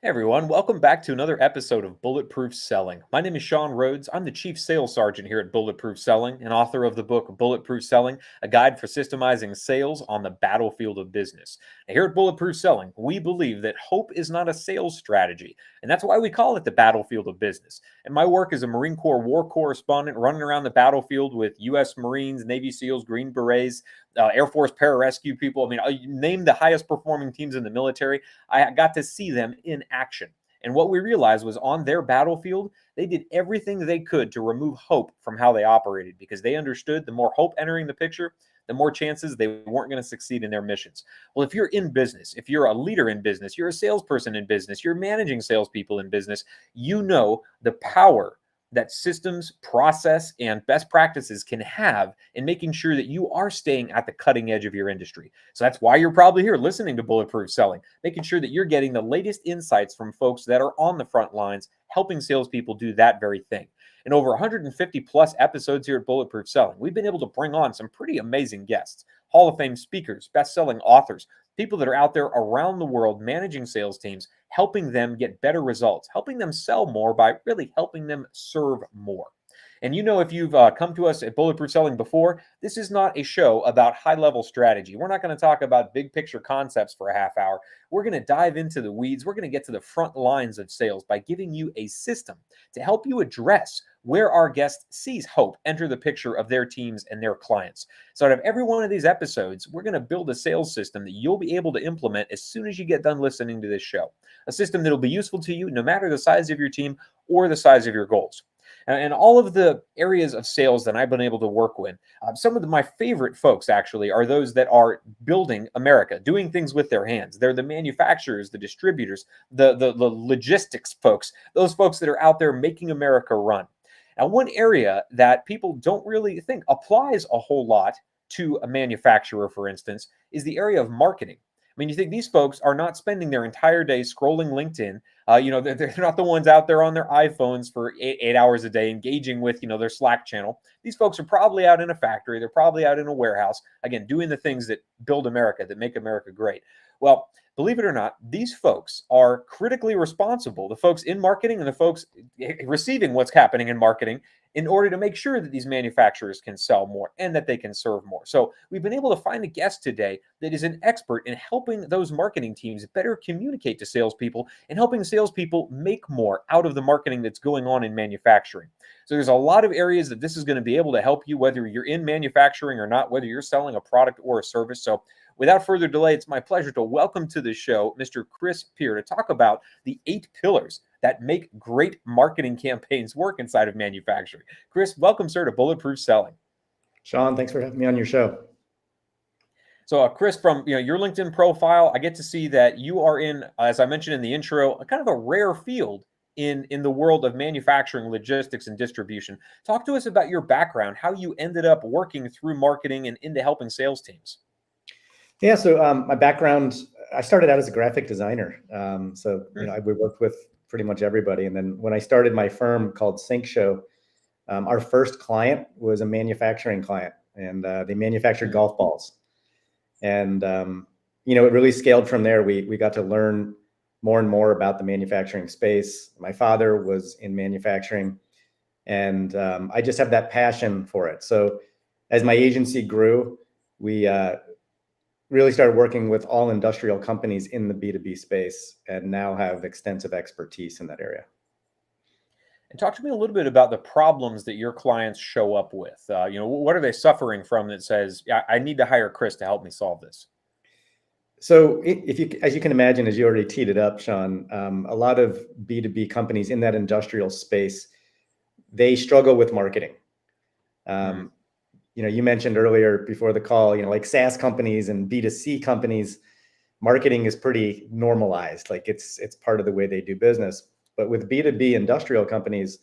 Hey everyone, welcome back to another episode of Bulletproof Selling. My name is Sean Rhodes. I'm the Chief Sales Sergeant here at Bulletproof Selling and author of the book Bulletproof Selling, a guide for systemizing sales on the battlefield of business. Now, here at Bulletproof Selling, we believe that hope is not a sales strategy, and that's why we call it the battlefield of business. And my work as a Marine Corps war correspondent running around the battlefield with U.S. Marines, Navy SEALs, Green Berets, Air Force pararescue people. I mean, you name the highest performing teams in the military. I got to see them in action. And what we realized was on their battlefield, they did everything they could to remove hope from how they operated because they understood the more hope entering the picture, the more chances they weren't going to succeed in their missions. Well, if you're in business, if you're a leader in business, you're a salesperson in business, you're managing salespeople in business, you know the power that systems, process, and best practices can have in making sure that you are staying at the cutting edge of your industry. So that's why you're probably here listening to Bulletproof Selling, making sure that you're getting the latest insights from folks that are on the front lines, helping salespeople do that very thing. In over 150 plus episodes here at Bulletproof Selling, we've been able to bring on some pretty amazing guests, Hall of Fame speakers, best-selling authors, people that are out there around the world managing sales teams, helping them get better results, helping them sell more by really helping them serve more. And you know, if you've come to us at Bulletproof Selling before, this is not a show about high level strategy. We're not going to talk about big picture concepts for a half hour. We're going to dive into the weeds. We're going to get to the front lines of sales by giving you a system to help you address where our guest sees hope enter the picture of their teams and their clients. So, out of every one of these episodes, we're going to build a sales system that you'll be able to implement as soon as you get done listening to this show. A system that will be useful to you no matter the size of your team or the size of your goals. And all of the areas of sales that I've been able to work with, some of my favorite folks actually are those that are building America, doing things with their hands. They're the manufacturers, the distributors, the logistics folks, those folks that are out there making America run. Now, one area that people don't really think applies a whole lot to a manufacturer, for instance, is the area of marketing. I mean, you think these folks are not spending their entire day scrolling LinkedIn. They're not the ones out there on their iPhones for eight hours a day engaging with, their Slack channel. These folks are probably out in a factory. They're probably out in a warehouse, again, doing the things that build America, that make America great. Well, believe it or not, these folks are critically responsible, the folks in marketing and the folks receiving what's happening in marketing, in order to make sure that these manufacturers can sell more and that they can serve more. So we've been able to find a guest today that is an expert in helping those marketing teams better communicate to salespeople and helping salespeople make more out of the marketing that's going on in manufacturing. So there's a lot of areas that this is going to be able to help you, whether you're in manufacturing or not, whether you're selling a product or a service. So without further delay, it's my pleasure to welcome to the show Mr. Chris Peer to talk about the 8 pillars that make great marketing campaigns work inside of manufacturing. Chris, welcome, sir, to Bulletproof Selling. Sean, thanks for having me on your show. So, Chris, from your LinkedIn profile, I get to see that you are in, as I mentioned in the intro, a kind of a rare field in the world of manufacturing, logistics, and distribution. Talk to us about your background, how you ended up working through marketing and into helping sales teams. Yeah, so my background, I started out as a graphic designer. I worked with pretty much everybody. And then when I started my firm called Sync Show, our first client was a manufacturing client, and they manufactured golf balls. And, it really scaled from there. We got to learn more and more about the manufacturing space. My father was in manufacturing, and I just have that passion for it. So as my agency grew, we really started working with all industrial companies in the B2B space and now have extensive expertise in that area. And talk to me a little bit about the problems that your clients show up with. What are they suffering from that says, I need to hire Chris to help me solve this? So as you can imagine, as you already teed it up, Sean, a lot of B2B companies in that industrial space, they struggle with marketing. You mentioned earlier before the call, like SaaS companies and B2C companies, marketing is pretty normalized. Like it's part of the way they do business. But with B2B industrial companies,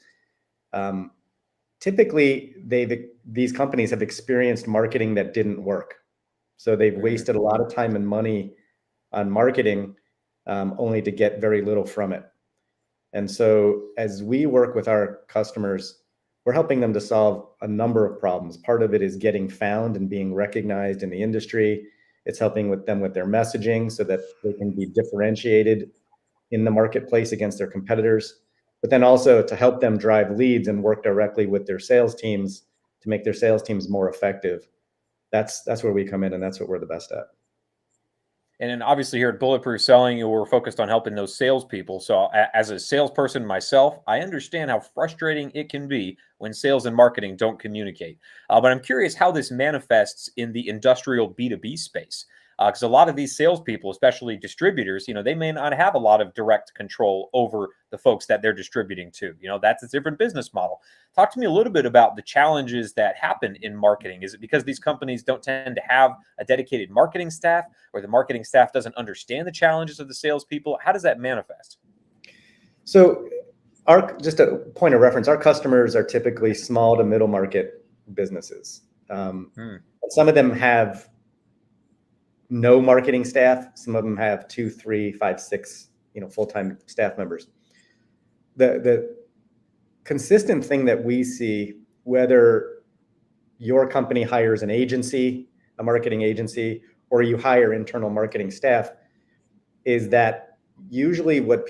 typically these companies have experienced marketing that didn't work. So they've wasted a lot of time and money on marketing, only to get very little from it. And so as we work with our customers, we're helping them to solve a number of problems. Part of it is getting found and being recognized in the industry. It's helping with them with their messaging so that they can be differentiated, in the marketplace against their competitors, but then also to help them drive leads and work directly with their sales teams to make their sales teams more effective. That's where we come in, and that's what we're the best at. And then obviously here at Bulletproof Selling, we're focused on helping those salespeople. So as a salesperson myself, I understand how frustrating it can be when sales and marketing don't communicate. But I'm curious how this manifests in the industrial B2B space. Because a lot of these salespeople, especially distributors, they may not have a lot of direct control over the folks that they're distributing to. That's a different business model. Talk to me a little bit about the challenges that happen in marketing. Is it because these companies don't tend to have a dedicated marketing staff, or the marketing staff doesn't understand the challenges of the salespeople? How does that manifest? So, just a point of reference, our customers are typically small to middle market businesses. Some of them have no marketing staff. Some of them have 2, 3, 5, 6, full-time staff members. The consistent thing that we see, whether your company hires an agency, a marketing agency, or you hire internal marketing staff, is that usually what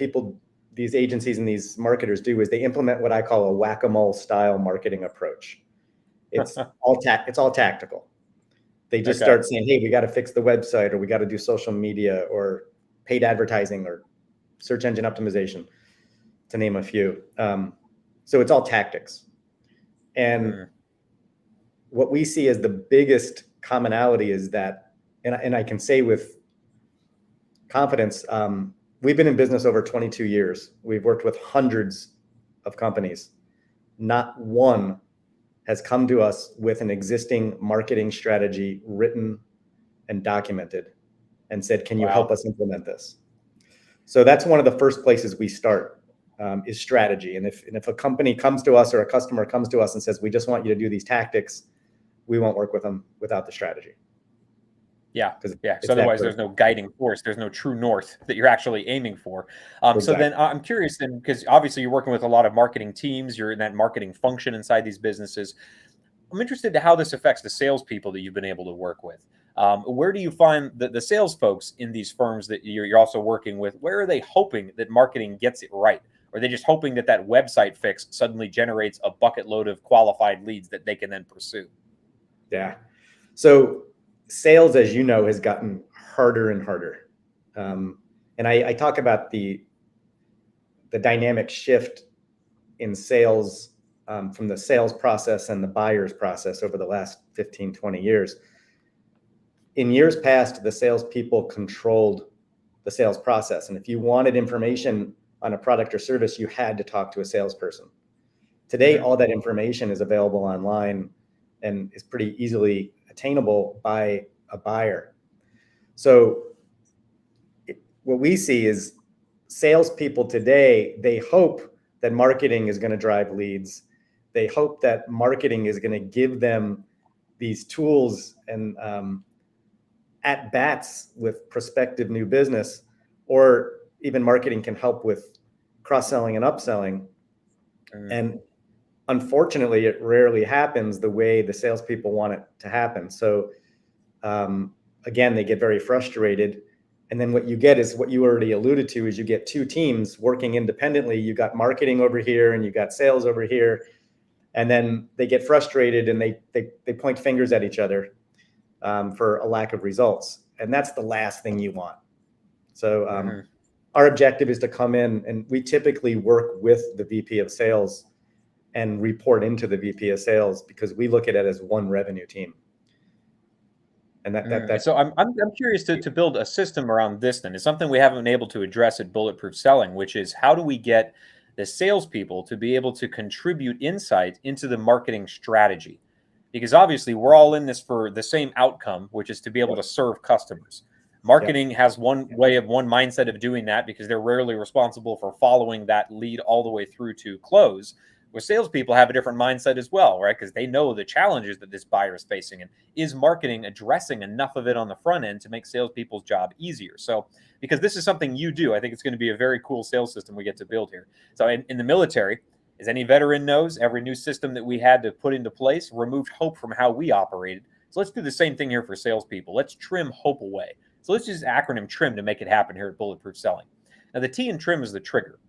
these agencies and these marketers do is they implement what I call a whack-a-mole style marketing approach. It's all tactical. They just start saying, hey, we got to fix the website, or we got to do social media, or paid advertising, or search engine optimization, to name a few. So it's all tactics. And what we see as the biggest commonality is that, and I can say with confidence, we've been in business over 22 years. We've worked with hundreds of companies. Not one has come to us with an existing marketing strategy written and documented and said, can you help us implement this? So that's one of the first places we start, is strategy. And if a company comes to us, or a customer comes to us and says, we just want you to do these tactics, we won't work with them without the strategy. Yeah. Because otherwise there's no guiding force. There's no true north that you're actually aiming for. So then I'm curious then, because obviously you're working with a lot of marketing teams, you're in that marketing function inside these businesses. I'm interested to how this affects the salespeople that you've been able to work with. Where do you find the sales folks in these firms that you're also working with? Where are they hoping that marketing gets it right? Or are they just hoping that that website fix suddenly generates a bucket load of qualified leads that they can then pursue? Yeah. So sales, as you know, has gotten harder and harder. And I talk about the dynamic shift in sales, from the sales process and the buyer's process over the last 15, 20 years. In years past, the salespeople controlled the sales process. And if you wanted information on a product or service, you had to talk to a salesperson. Today, all that information is available online and is pretty easily attainable by a buyer. So what we see is salespeople today, they hope that marketing is going to drive leads. They hope that marketing is going to give them these tools and at-bats with prospective new business, or even marketing can help with cross-selling and upselling. And unfortunately, it rarely happens the way the salespeople want it to happen. So again, they get very frustrated. And then what you get is what you already alluded to, is you get two teams working independently. You got marketing over here and you got sales over here. And then they get frustrated and they point fingers at each other for a lack of results. And that's the last thing you want. So our objective is to come in, and we typically work with the VP of sales and report into the VP of sales, because we look at it as one revenue team. And so I'm curious to build a system around this. Then it's something we haven't been able to address at Bulletproof Selling, which is how do we get the salespeople to be able to contribute insight into the marketing strategy? Because obviously we're all in this for the same outcome, which is to be able to serve customers. Marketing has one mindset of doing that, because they're rarely responsible for following that lead all the way through to close. Where salespeople have a different mindset as well, right? Because they know the challenges that this buyer is facing, and is marketing addressing enough of it on the front end to make salespeople's job easier? So, because this is something you do, I think it's going to be a very cool sales system we get to build here. So, in the military, as any veteran knows, every new system that we had to put into place removed hope from how we operated. So let's do the same thing here for salespeople. Let's trim hope away. So let's just acronym TRIM to make it happen here at Bulletproof Selling. Now, the T in trim is the trigger.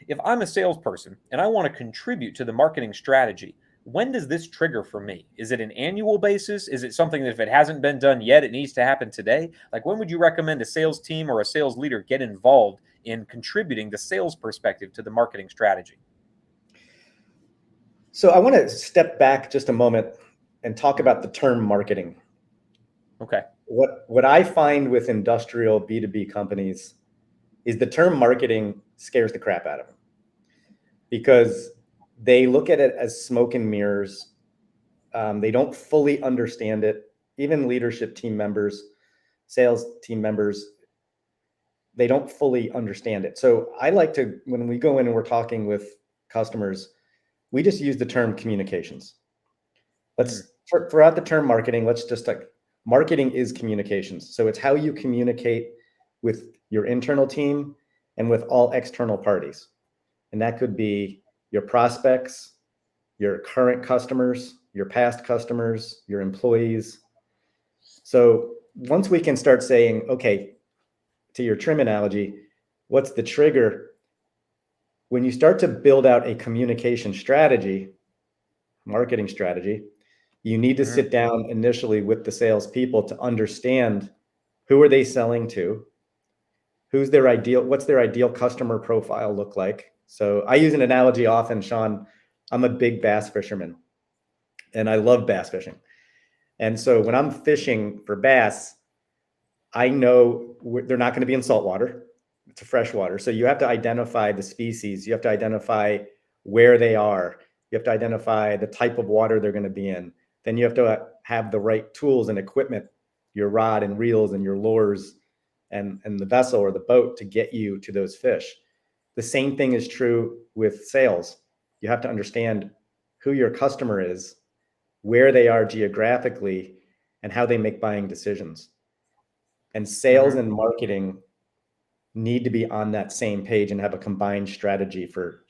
If I'm a salesperson and I want to contribute to the marketing strategy, when does this trigger for me? Is it an annual basis? Is it something that if it hasn't been done yet, it needs to happen today? Like, when would you recommend a sales team or a sales leader get involved in contributing the sales perspective to the marketing strategy? So I want to step back just a moment and talk about the term marketing. Okay. What I find with industrial B2B companies is the term marketing scares the crap out of them, because they look at it as smoke and mirrors. They don't fully understand it. Even leadership team members, sales team members, they don't fully understand it. So I like to, when we go in and we're talking with customers, we just use the term communications. Throughout the term marketing, let's just like, marketing is communications. So it's how you communicate with your internal team and with all external parties. And that could be your prospects, your current customers, your past customers, your employees. So once we can start saying, okay, to your trim analogy, what's the trigger? When you start to build out a communication strategy, marketing strategy, you need to sit down initially with the salespeople to understand who are they selling to, what's their ideal customer profile look like. So I use an analogy often, Sean. I'm a big bass fisherman and I love bass fishing. And so when I'm fishing for bass, I know they're not going to be in salt water. It's a fresh water. So you have to identify the species. You have to identify where they are. You have to identify the type of water they're going to be in. Then you have to have the right tools and equipment, your rod and reels and your lures and the vessel or the boat to get you to those fish. The same thing is true with sales. You have to understand who your customer is, where they are geographically, and how they make buying decisions. And sales and marketing need to be on that same page and have a combined strategy for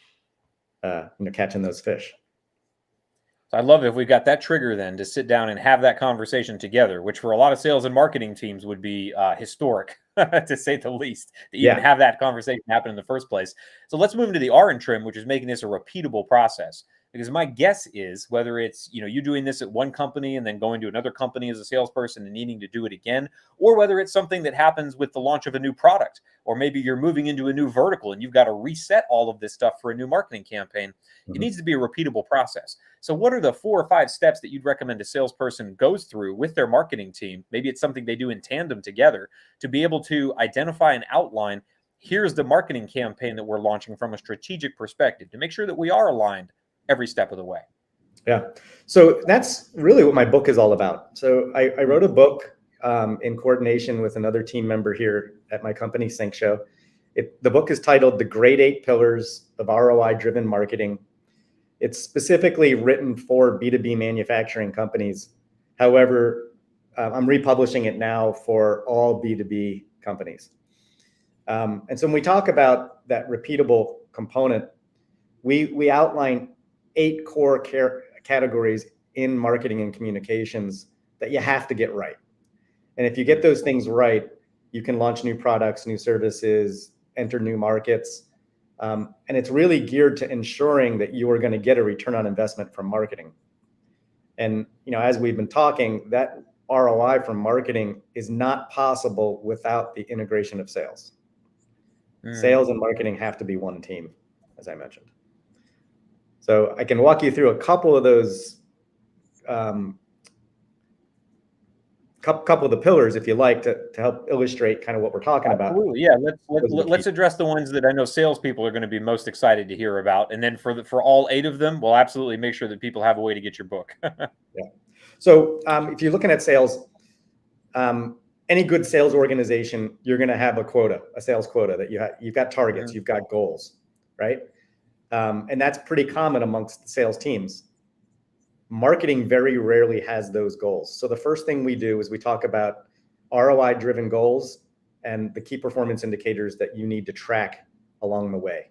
catching those fish. So I love if we've got that trigger then to sit down and have that conversation together, which for a lot of sales and marketing teams would be historic, to say the least, to even have that conversation happen in the first place. So let's move into the R and trim, which is making this a repeatable process. Because my guess is whether it's, you doing this at one company and then going to another company as a salesperson and needing to do it again, or whether it's something that happens with the launch of a new product, or maybe you're moving into a new vertical and you've got to reset all of this stuff for a new marketing campaign. It needs to be a repeatable process. So what are the 4 or 5 steps that you'd recommend a salesperson goes through with their marketing team? Maybe it's something they do in tandem together to be able to identify and outline, here's the marketing campaign that we're launching from a strategic perspective to make sure that we are aligned every step of the way. Yeah. So that's really what my book is all about. So I wrote a book in coordination with another team member here at my company, Sync Show. The book is titled The Great 8 Pillars of ROI-Driven Marketing. It's specifically written for B2B manufacturing companies. However, I'm republishing it now for all B2B companies. And so when we talk about that repeatable component, we outline 8 core categories in marketing and communications that you have to get right. And if you get those things right, you can launch new products, new services, enter new markets. And it's really geared to ensuring that you are going to get a return on investment from marketing. And, as we've been talking, that ROI from marketing is not possible without the integration of sales. Sales and marketing have to be one team, as I mentioned. So I can walk you through a couple of those, couple of the pillars, if you like, to help illustrate kind of what we're talking about. Absolutely, yeah. Let's address the ones that I know salespeople are going to be most excited to hear about, and then for all 8 of them, we'll absolutely make sure that people have a way to get your book. Yeah. So if you're looking at sales, any good sales organization, you're going to have a sales quota that you've got targets, you've got goals, right? And that's pretty common amongst sales teams. Marketing very rarely has those goals. So the first thing we do is we talk about ROI-driven goals and the key performance indicators that you need to track along the way.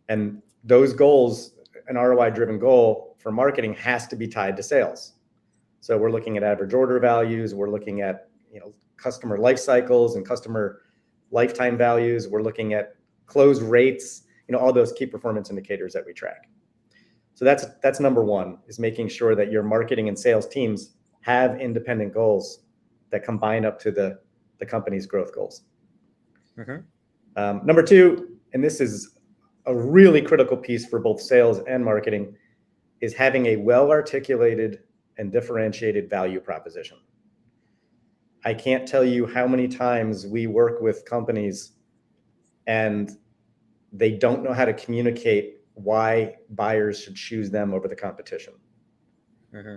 And those goals, an ROI-driven goal for marketing has to be tied to sales. So we're looking at average order values. We're looking at, customer life cycles and customer lifetime values. We're looking at close rates, all those key performance indicators that we track. So that's number one, is making sure that your marketing and sales teams have independent goals that combine up to the company's growth goals. Number two, and this is a really critical piece for both sales and marketing, is having a well-articulated and differentiated value proposition. I can't tell you how many times we work with companies and they don't know how to communicate why buyers should choose them over the competition.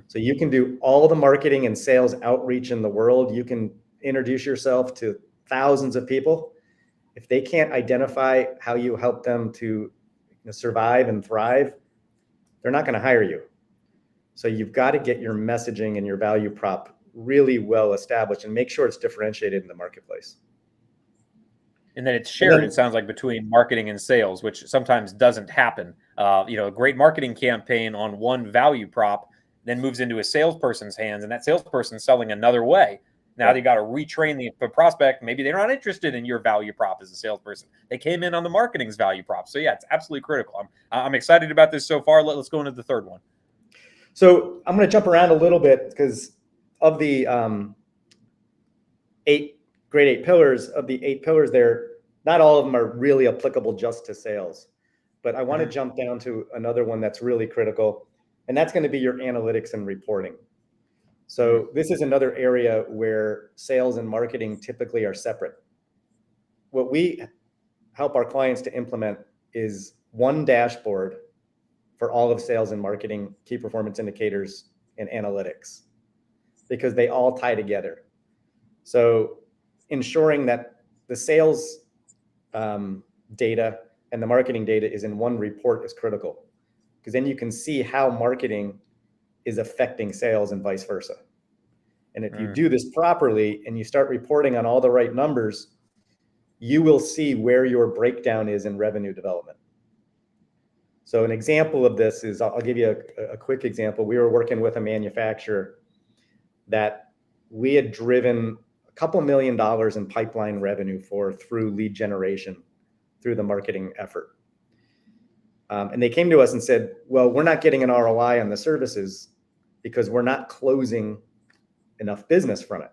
So you can do all the marketing and sales outreach in the world. You can introduce yourself to thousands of people. If they can't identify how you help them to survive and thrive, they're not going to hire you. So you've got to get your messaging and your value prop really well established and make sure it's differentiated in the marketplace. And then it's shared, it sounds like, between marketing and sales, which sometimes doesn't happen. A great marketing campaign on one value prop then moves into a salesperson's hands, and that salesperson's selling another way. Now they got to retrain the prospect. Maybe they're not interested in your value prop as a salesperson. They came in on the marketing's value prop. So yeah, it's absolutely critical. I'm excited about this so far. Let's go into the third one. So I'm going to jump around a little bit because of the great 8 pillars, there, not all of them are really applicable just to sales. But I want to jump down to another one that's really critical, and that's going to be your analytics and reporting. So this is another area where sales and marketing typically are separate. What we help our clients to implement is one dashboard for all of sales and marketing, key performance indicators, and analytics, because they all tie together. So ensuring that the sales data and the marketing data is in one report is critical, because then you can see how marketing is affecting sales and vice versa. And if you do this properly and you start reporting on all the right numbers, you will see where your breakdown is in revenue development. So an example of this is, I'll give you a quick example. We were working with a manufacturer that we had driven a couple $1 million in pipeline revenue through lead generation, through the marketing effort. And they came to us and said, well, we're not getting an ROI on the services because we're not closing enough business from it.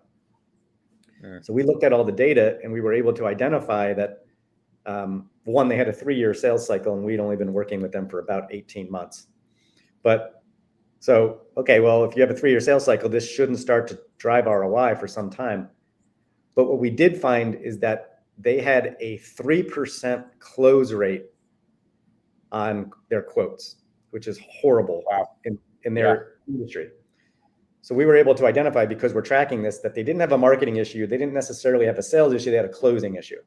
So we looked at all the data and we were able to identify that, one, they had a 3-year sales cycle and we'd only been working with them for about 18 months. But so, okay, well, if you have a 3-year sales cycle, this shouldn't start to drive ROI for some time. But what we did find is that they had a 3% close rate on their quotes, which is horrible in their industry. So we were able to identify, because we're tracking this, that they didn't have a marketing issue. They didn't necessarily have a sales issue. They had a closing issue.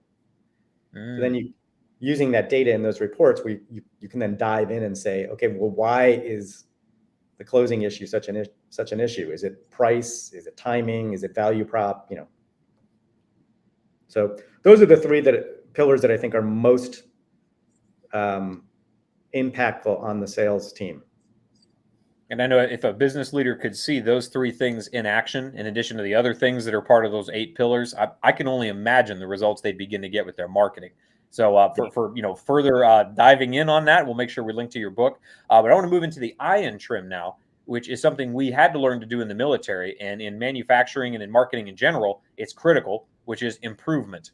So then using that data in those reports, you can then dive in and say, okay, well, why is the closing issue such an issue? Is it price? Is it timing? Is it value prop? So those are the 3 pillars that I think are most impactful on the sales team. And I know if a business leader could see those 3 things in action, in addition to the other things that are part of those 8 pillars, I can only imagine the results they'd begin to get with their marketing. So for further diving in on that, we'll make sure we link to your book. But I want to move into the iron trim now, which is something we had to learn to do in the military, and in manufacturing and in marketing in general, it's critical, which is improvement.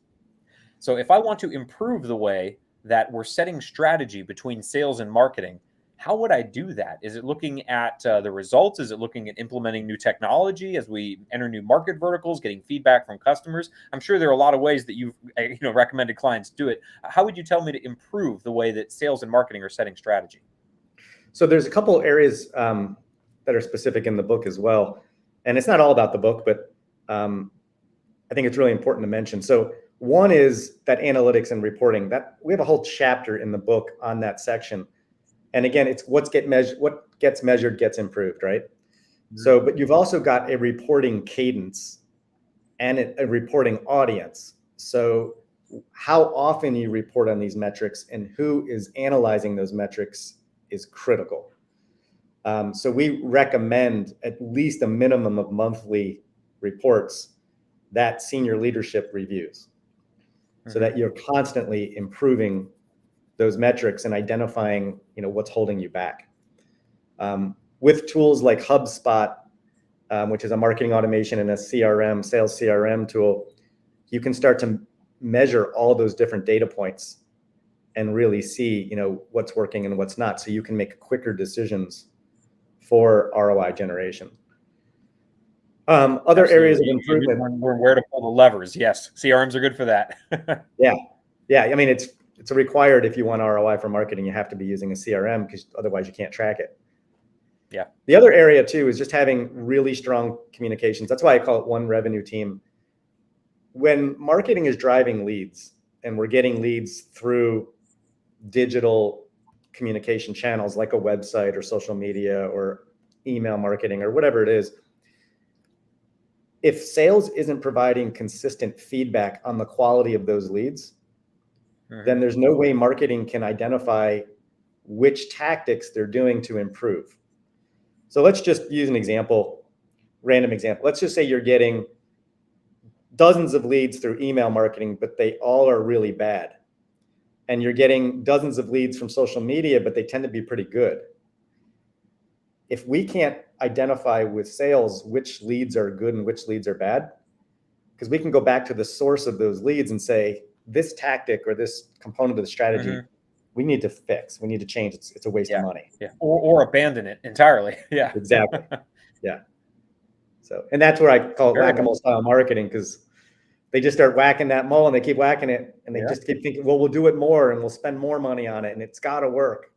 So if I want to improve the way that we're setting strategy between sales and marketing, how would I do that? Is it looking at the results? Is it looking at implementing new technology as we enter new market verticals, getting feedback from customers? I'm sure there are a lot of ways that you've recommended clients do it. How would you tell me to improve the way that sales and marketing are setting strategy? So there's a couple areas that are specific in the book as well. And it's not all about the book, but I think it's really important to mention. So one is that analytics and reporting. That we have a whole chapter in the book on that section. And again, it's what gets measured gets improved, right? So, but you've also got a reporting cadence and a reporting audience. So how often you report on these metrics and who is analyzing those metrics is critical. So we recommend at least a minimum of monthly reports that senior leadership reviews. so that you're constantly improving those metrics and identifying, what's holding you back. With tools like HubSpot, which is a marketing automation and a CRM, sales CRM tool, you can start to measure all those different data points and really see, what's working and what's not, so you can make quicker decisions for ROI generation. Other Absolutely. areas of improvement. Where to pull the levers. Yes, CRMs are good for that. Yeah. I mean, it's a required, if you want ROI for marketing, you have to be using a CRM, because otherwise you can't track it. Yeah. The other area too is just having really strong communications. That's why I call it one revenue team. When marketing is driving leads and we're getting leads through digital communication channels like a website or social media or email marketing or whatever it is, if sales isn't providing consistent feedback on the quality of those leads, then there's no way marketing can identify which tactics they're doing to improve. So let's just use an example, random example. Let's just say you're getting dozens of leads through email marketing, but they all are really bad. And you're getting dozens of leads from social media, but they tend to be pretty good. If we can't identify with sales which leads are good and which leads are bad, because we can go back to the source of those leads and say, this tactic or this component of the strategy, we need to fix, we need to change. It's a waste of money. Yeah. Or abandon it entirely. Yeah. Exactly. Yeah. So, and that's where I call it whack-a-mole style marketing, because they just start whacking that mole and they keep whacking it, and they just keep thinking, well, we'll do it more and we'll spend more money on it, and it's got to work.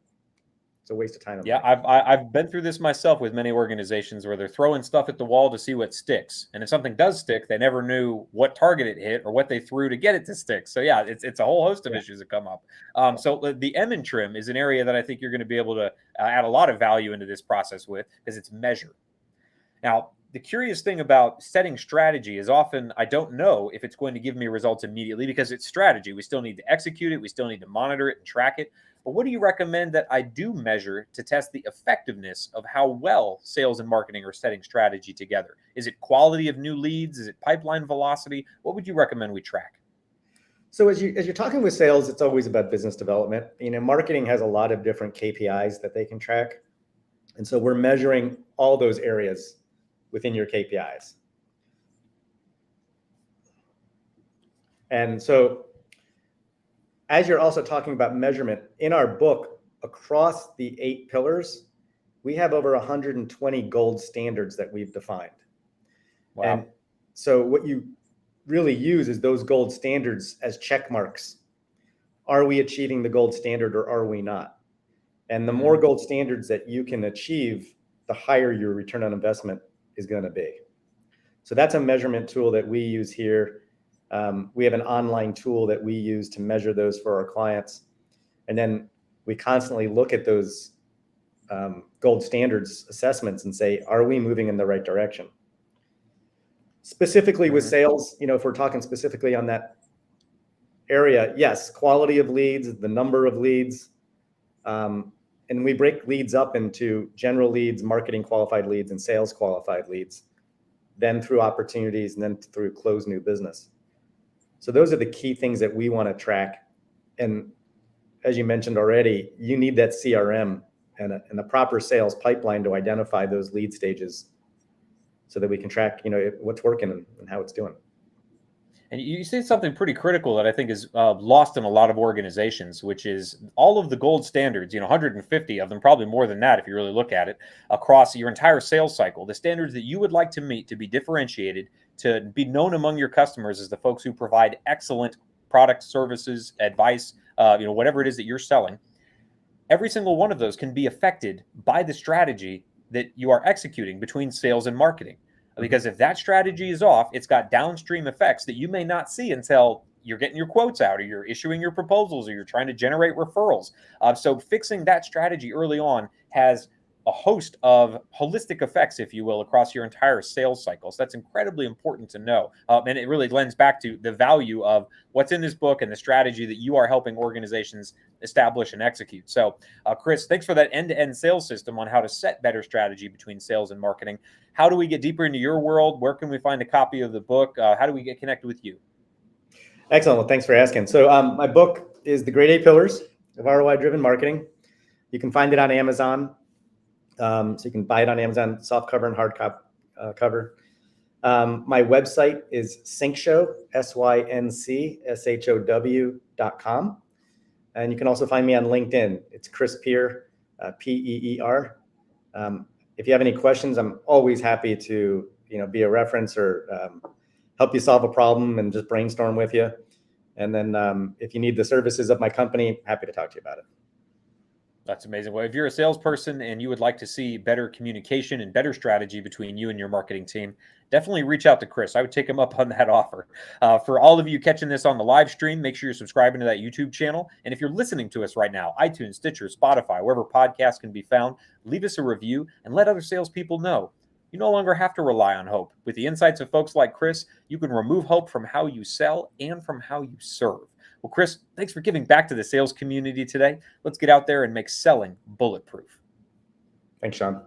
It's a waste of time. Yeah, I've been through this myself with many organizations where they're throwing stuff at the wall to see what sticks, and if something does stick, they never knew what target it hit or what they threw to get it to stick. So yeah, it's a whole host of issues that come up. So the M and trim is an area that I think you're going to be able to add a lot of value into this process with, because it's measure. Now, the curious thing about setting strategy is often I don't know if it's going to give me results immediately, because it's strategy. We still need to execute it. We still need to monitor it and track it. But what do you recommend that I do measure to test the effectiveness of how well sales and marketing are setting strategy together? Is it quality of new leads? Is it pipeline velocity? What would you recommend we track? So as you're talking with sales, it's always about business development. Marketing has a lot of different KPIs that they can track. And so we're measuring all those areas within your KPIs. And so as you're also talking about measurement, in our book, across the 8 pillars, we have over 120 gold standards that we've defined. Wow. And so what you really use is those gold standards as check marks. Are we achieving the gold standard or are we not? And the more gold standards that you can achieve, the higher your return on investment is going to be. So that's a measurement tool that we use here. We have an online tool that we use to measure those for our clients. And then we constantly look at those gold standards assessments and say, are we moving in the right direction? Specifically with sales, if we're talking specifically on that area, yes, quality of leads, the number of leads. And we break leads up into general leads, marketing qualified leads, and sales qualified leads, then through opportunities, and then through close new business. So those are the key things that we want to track. And as you mentioned already, you need that CRM and a proper sales pipeline to identify those lead stages so that we can track, what's working and how it's doing. And you said something pretty critical that I think is lost in a lot of organizations, which is all of the gold standards, 150 of them, probably more than that if you really look at it, across your entire sales cycle, the standards that you would like to meet to be differentiated, to be known among your customers as the folks who provide excellent products, services, advice, whatever it is that you're selling. Every single one of those can be affected by the strategy that you are executing between sales and marketing. Because if that strategy is off, it's got downstream effects that you may not see until you're getting your quotes out, or you're issuing your proposals, or you're trying to generate referrals. So fixing that strategy early on has a host of holistic effects, if you will, across your entire sales cycle. So that's incredibly important to know. And it really lends back to the value of what's in this book and the strategy that you are helping organizations establish and execute. So Chris, thanks for that end-to-end sales system on how to set better strategy between sales and marketing. How do we get deeper into your world? Where can we find a copy of the book? How do we get connected with you? Excellent. Well, thanks for asking. So my book is The Grade A Pillars of ROI-Driven Marketing. You can find it on Amazon. So you can buy it on Amazon, soft cover and hard cover. My website is syncshow, syncShow.com. And you can also find me on LinkedIn. It's Chris Peer, Peer. If you have any questions, I'm always happy to be a reference or help you solve a problem and just brainstorm with you. And then if you need the services of my company, happy to talk to you about it. That's amazing. Well, if you're a salesperson and you would like to see better communication and better strategy between you and your marketing team, definitely reach out to Chris. I would take him up on that offer. For all of you catching this on the live stream, make sure you're subscribing to that YouTube channel. And if you're listening to us right now, iTunes, Stitcher, Spotify, wherever podcasts can be found, leave us a review and let other salespeople know. You no longer have to rely on hope. With the insights of folks like Chris, you can remove hope from how you sell and from how you serve. Well, Chris, thanks for giving back to the sales community today. Let's get out there and make selling bulletproof. Thanks, Sean.